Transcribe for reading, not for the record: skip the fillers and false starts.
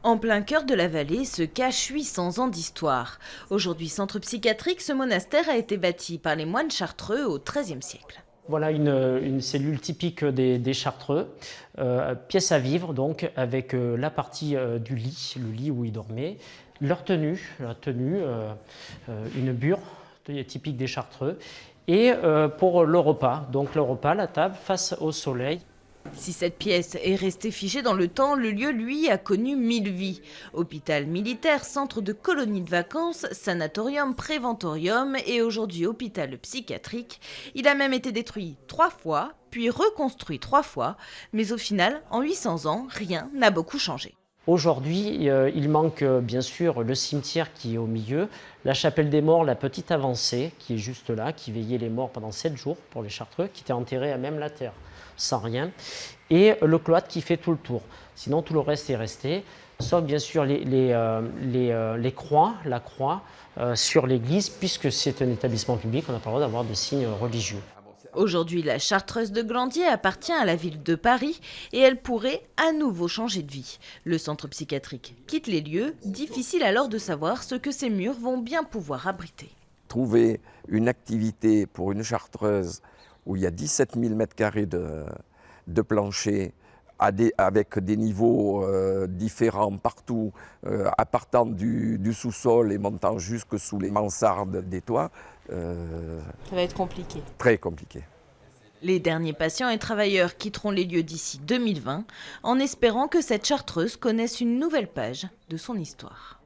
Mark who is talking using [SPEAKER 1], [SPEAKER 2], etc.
[SPEAKER 1] En plein cœur de la vallée se cachent 800 ans d'histoire. Aujourd'hui centre psychiatrique, ce monastère a été bâti par les moines chartreux au XIIIe siècle.
[SPEAKER 2] Voilà une cellule typique des Chartreux, pièce à vivre donc avec la partie du lit, le lit où ils dormaient, leur tenue, une bure typique des Chartreux, et pour le repas, donc le repas, la table face au soleil.
[SPEAKER 1] Si cette pièce est restée figée dans le temps, le lieu, lui, a connu 1000 vies. Hôpital militaire, centre de colonie de vacances, sanatorium, préventorium et aujourd'hui hôpital psychiatrique. Il a même été détruit 3 fois, puis reconstruit 3 fois. Mais au final, en 800 ans, rien n'a beaucoup changé.
[SPEAKER 2] Aujourd'hui, il manque bien sûr le cimetière qui est au milieu, la chapelle des morts, la petite avancée qui est juste là, qui veillait les morts pendant 7 jours pour les Chartreux, qui était enterré à même la terre, sans rien, et le cloître qui fait tout le tour. Sinon, tout le reste est resté, sauf bien sûr les croix, la croix sur l'église, puisque c'est un établissement public, on n'a pas le droit d'avoir de signes religieux.
[SPEAKER 1] Aujourd'hui, la Chartreuse de Glandier appartient à la ville de Paris et elle pourrait à nouveau changer de vie. Le centre psychiatrique quitte les lieux, difficile alors de savoir ce que ces murs vont bien pouvoir abriter.
[SPEAKER 3] Trouver une activité pour une chartreuse où il y a 17 000 m² de plancher avec des niveaux différents partout, partant du sous-sol et montant jusque sous les mansardes des toits.
[SPEAKER 1] Ça va être compliqué.
[SPEAKER 3] Très compliqué.
[SPEAKER 1] Les derniers patients et travailleurs quitteront les lieux d'ici 2020 en espérant que cette chartreuse connaisse une nouvelle page de son histoire.